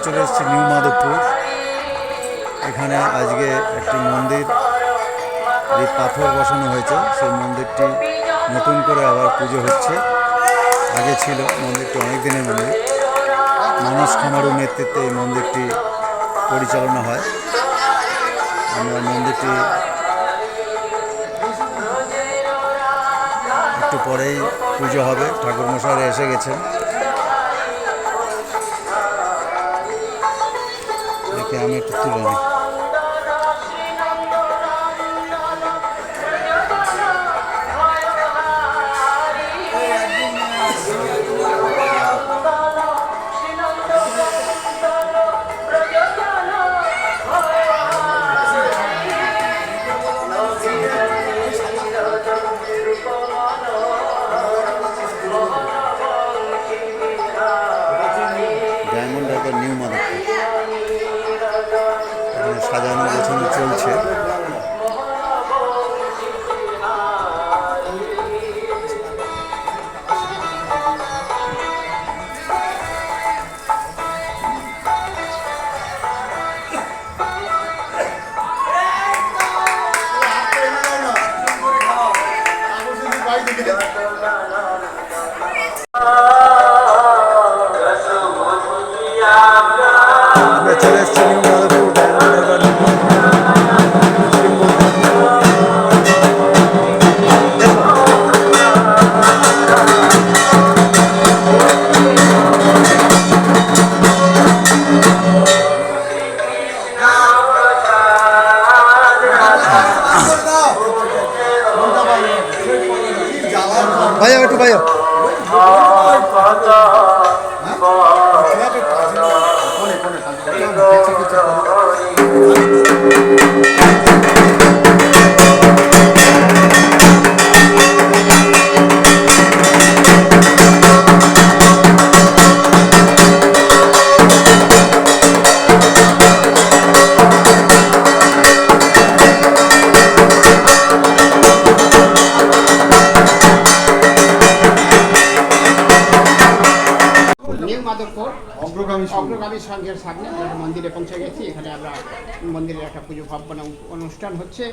চলে এসেছি নিউ মাধবপুর। এখানে আজকে একটি মন্দির পাথর বসানো হয়েছে, সেই মন্দিরটি নতুন করে আবার পুজো হচ্ছে। আগে ছিল মন্দিরটি অনেক দিনের মন্দির, মানস খামারুর নেতৃত্বে এই মন্দিরটি পরিচালনা হয়। আমরা মন্দিরটি একটু পরেই পুজো হবে, ঠাকুরমশাইরা এসে গেছেন। দেখে আমি একটু তুলে নিই। ডায়মন্ড হারবার নিউ মাধবপুর, সাজানো গোছানো চলছে। আমরা চলে এসেছি নিউ মাধবপুর ডায়মন্ড হারবার ভাইয়া একটু ভাইয়া মাধবপুর অগ্রগামী সংঘের সামনে মন্দিরে পৌঁছে গেছি। এখানে আমরা মন্দিরের একটা পুজো ভাবনা অনুষ্ঠান হচ্ছে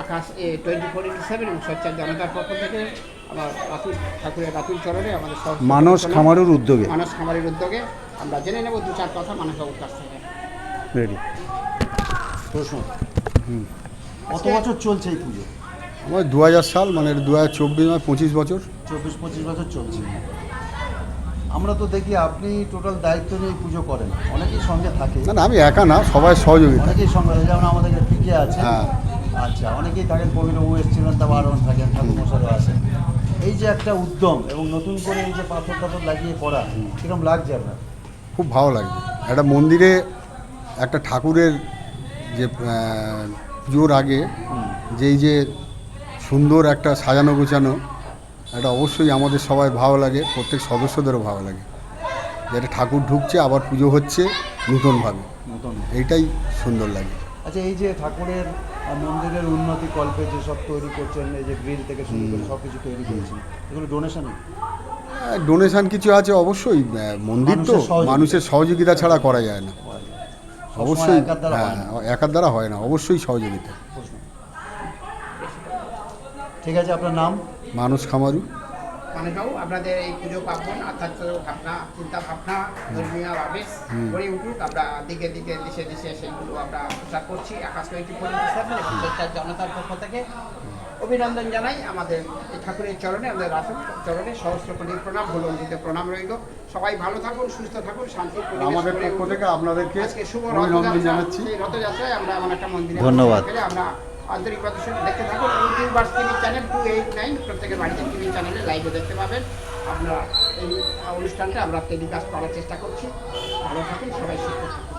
আকাশ 24/7 এবং সোচ্চার জনতার পক্ষ থেকে আমার ঠাকুরের রাতুল চরণে আমাদের মানস খামারুর উদ্যোগে আমরা জেনে নেব দু চার কথা মানসবাবুর কাছ থেকে। রেডি প্রশ্ন, কত বছর চলছে এই পুজো? আমার 2000 সাল, মানে 2024 মানে 25 বছর। 24-25 বছর চলছে। আমরা তো দেখি আপনি টোটাল দায়িত্ব নিয়ে পুজো করেন, অনেকেই সঙ্গে থাকে। না আমি একা না, সবাই সহযোগিতা। অনেকেই সঙ্গে, যেমন আমাদের পিকে আছে। হ্যাঁ আচ্ছা, অনেকেই থাকেন, কবিরবাবু এসেছিলেন, তা বারণ থাকেন, ঠাকুরমশাইরা আছেন। এই যে একটা উদ্যম এবং নতুন করে এই যে পাথর লাগিয়ে করা, কিরকম লাগছে আপনার? খুব ভালো লাগে। একটা মন্দিরে একটা ঠাকুরের যে পুজোর আগে যেই যে সুন্দর একটা সাজানো গোছানো, এটা অবশ্যই আমাদের সবাই ভালো লাগে, প্রত্যেক সদস্যদেরও ভালো লাগে। যেটা ঠাকুর ঢুকছে আবার পুজো হচ্ছে নতুনভাবে, এইটাই সুন্দর লাগে। আচ্ছা, এই যে ঠাকুরের মন্দিরের উন্নতি কল্পে যেসব তৈরি করছেন, এই যে গ্রিল থেকে শুরু করে সব কিছু তৈরি করেছেন, এগুলো ডোনেশন? ডোনেশন কিছু আছে অবশ্যই, মন্দির তো মানুষের সহযোগিতা ছাড়া করা যায় না। অবশ্যই একার দ্বারা হয় না, অবশ্যই সহযোগিতা। ঠিক আছে, আপনার নাম? মানস খামারু। মানসবাবু, আপনাদের এই পুজো পার্বণ আধ্যাত্মিক ভাবনা, চিন্তা ভাবনা, ধর্মীয় আবেশ গড়ে উঠুক। আমরা দিকে দিকে দিশে দিশে সেইগুলো আমরা প্রচার করছি। আকাশ 24/7 এবং সোচ্চার জনতার পক্ষ থেকে অভিনন্দন জানাই। আমাদের এই ঠাকুরের চরণে, আমাদের রাসুল চরণে সহস্র কোটি প্রণাম, ভুলঞ্জিত প্রণাম রইল। সবাই ভালো থাকুন, সুস্থ থাকুন, শান্তি। আমাদের পক্ষ থেকে আপনাদেরকে আজকে শুভ অভিনন্দন জানাচ্ছি। এই রথযাত্রায় আমরা এমন একটা মন্দিরে ধন্যবাদ। আমরা আন্তরিক প্রদর্শন দেখতে থাকুন। ইউটিউবার্স টিভি চ্যানেল 289 প্রত্যেকের বাড়িতে টিভি চ্যানেলে লাইভে দেখতে পাবেন। আমরা এই অনুষ্ঠানটা আমরা টেলিকাস্ট করার চেষ্টা করছি। ভালো থাকুন, সবাই সুস্থ থাকুন।